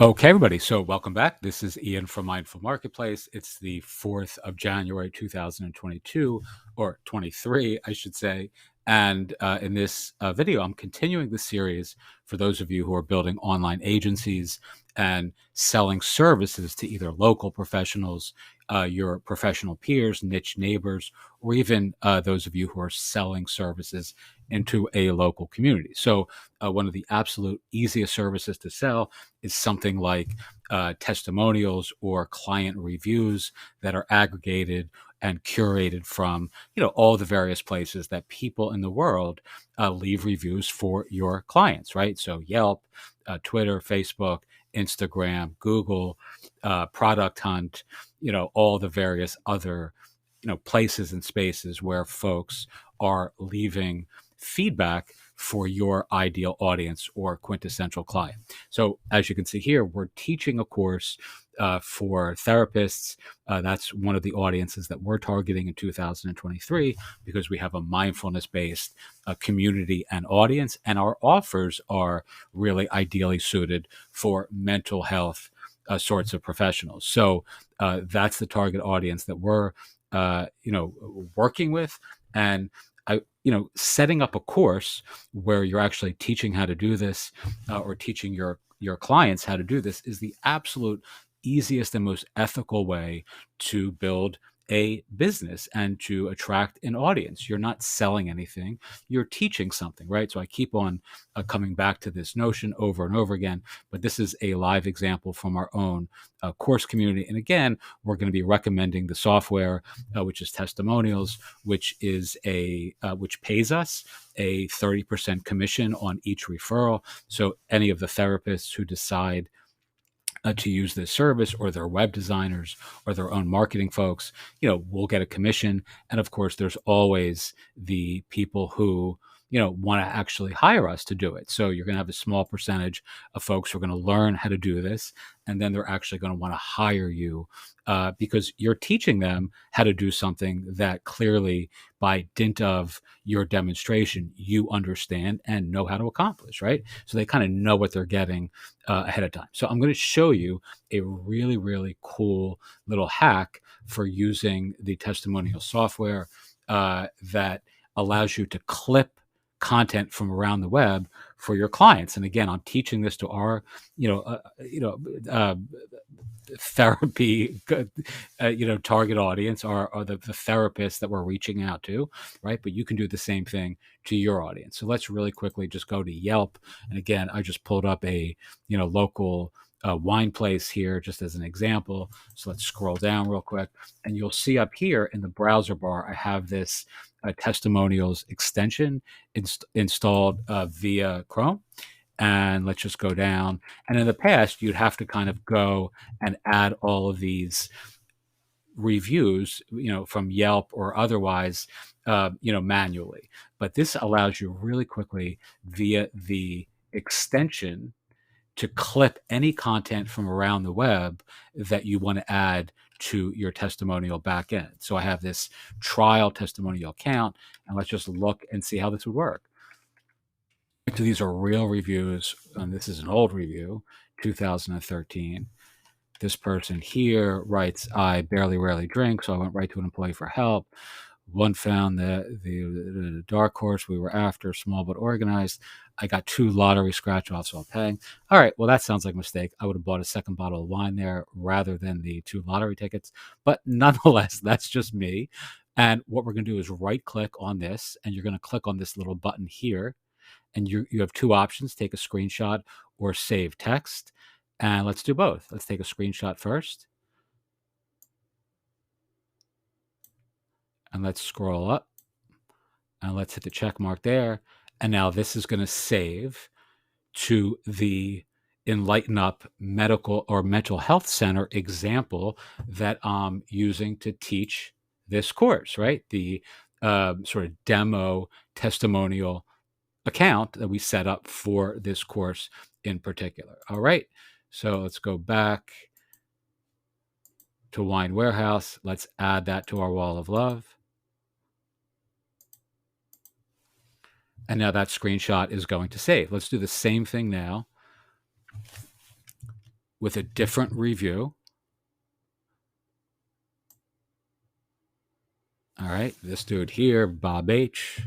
Okay, everybody. So, welcome back. This is Ian from Mindful Marketplace. It's the 4th of January, 2022, or 23, I should say. And in this video, I'm continuing the series for those of you who are building online agencies and selling services to either local professionals, your professional peers, niche neighbors, or even those of you who are selling services into a local community. So, one of the absolute easiest services to sell is something like testimonials or client reviews that are aggregated and curated from all the various places that people in the world leave reviews for your clients, right? So Yelp, Twitter, Facebook, Instagram, Google, Product Hunt, all the various other places and spaces where folks are leaving feedback for your ideal audience or quintessential client. So as you can see here, we're teaching a course for therapists. That's one of the audiences that we're targeting in 2023 because we have a mindfulness-based community and audience, and our offers are really ideally suited for mental health sorts of professionals. So that's the target audience that we're working with. And setting up a course where you're actually teaching how to do this or teaching your clients how to do this is the absolute easiest and most ethical way to build a business and to attract an audience. You're not selling anything, you're teaching something, right? So I keep on coming back to this notion over and over again, but this is a live example from our own course community. And again, we're going to be recommending the software, which is Testimonials, which is which pays us a 30% commission on each referral. So any of the therapists who decide to use this service, or their web designers or their own marketing folks, will get a commission. And of course, there's always the people who want to actually hire us to do it. So you're going to have a small percentage of folks who are going to learn how to do this, and then they're actually going to want to hire you because you're teaching them how to do something that clearly, by dint of your demonstration, you understand and know how to accomplish, right? So they kind of know what they're getting ahead of time. So I'm going to show you a really, really cool little hack for using the testimonial software that allows you to clip content from around the web for your clients. And again, I'm teaching this to our, uh, therapy, target audience are the therapists that we're reaching out to, right? But you can do the same thing to your audience. So let's really quickly just go to Yelp. And again, I just pulled up a, local wine place here just as an example. So let's scroll down real quick, and you'll see up here in the browser bar, I have this testimonials extension installed via Chrome. And let's just go down. And in the past, you'd have to kind of go and add all of these reviews, from Yelp or otherwise, manually. But this allows you really quickly via the extension to clip any content from around the web that you want to add to your testimonial backend. So I have this trial testimonial account, and let's just look and see how this would work. So these are real reviews, and this is an old review, 2013. This person here writes, "I barely rarely drink, so I went right to an employee for help. One found that the dark horse we were after, small but organized. I got 2 lottery scratch offs while paying." All right, well, that sounds like a mistake. I would have bought a second bottle of wine there rather than the 2 lottery tickets. But nonetheless, that's just me. And what we're going to do is right click on this, and you're going to click on this little button here, and you have 2 options: take a screenshot or save text. And let's do both. Let's take a screenshot first, and let's scroll up, and let's hit the check mark there. And now this is going to save to the Enlighten Up Medical or Mental Health Center example that I'm using to teach this course, right? The sort of demo testimonial account that we set up for this course in particular. All right, so let's go back to Wine Warehouse. Let's add that to our wall of love. And now that screenshot is going to save. Let's do the same thing now with a different review. All right, this dude here, Bob H.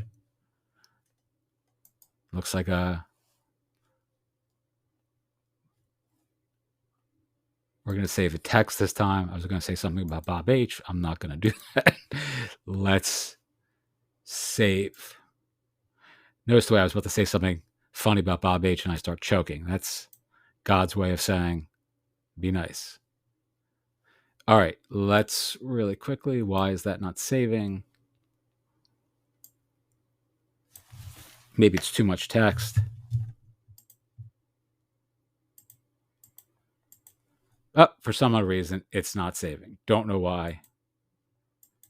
Looks like a. We're going to save a text this time. I was going to say something about Bob H. I'm not going to do that. Let's save. Notice the way I was about to say something funny about Bob H. and I start choking. That's God's way of saying, be nice. All right, let's really quickly. Why is that not saving? Maybe it's too much text. Oh, for some odd reason, it's not saving. Don't know why.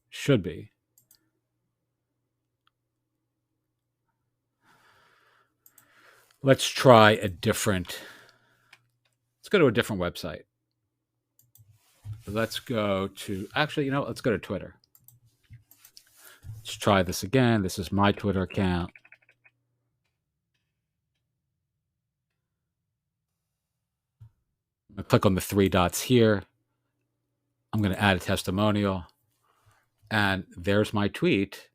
Should be. Let's try a different. Let's go to a different website. Let's go to. Actually, let's go to Twitter. Let's try this again. This is my Twitter account. I'm going to click on the 3 dots here. I'm going to add a testimonial. And there's my tweet.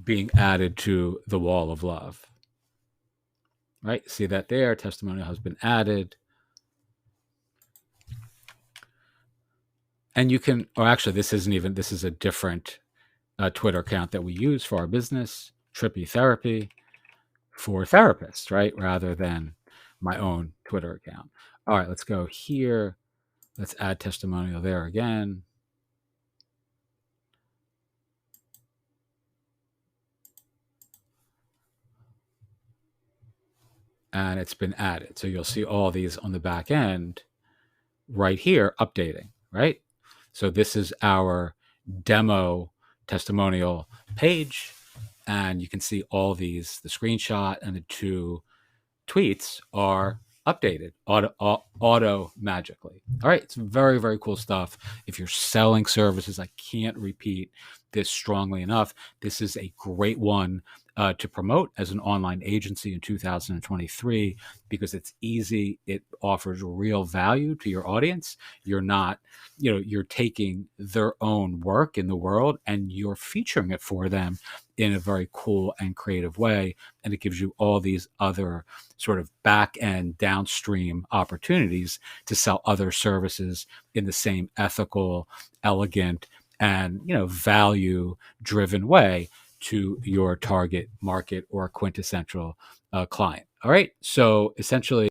Being added to the wall of love. Right? See that there? Testimonial has been added. And you can, or actually, this is a different Twitter account that we use for our business, Trippy Therapy, for therapists, right? Rather than my own Twitter account. All right, let's go here. Let's add testimonial there again. And it's been added. So you'll see all these on the back end right here updating, right? So this is our demo testimonial page. And you can see all these, the screenshot and the 2 tweets are updated auto magically. All right, it's very, very cool stuff. If you're selling services, I can't repeat this strongly enough. This is a great one to promote as an online agency in 2023 because it's easy. It offers real value to your audience. You're not, you're taking their own work in the world and you're featuring it for them in a very cool and creative way. And it gives you all these other sort of back end downstream opportunities to sell other services in the same ethical, elegant, and value driven way to your target market or quintessential client. All right. So essentially,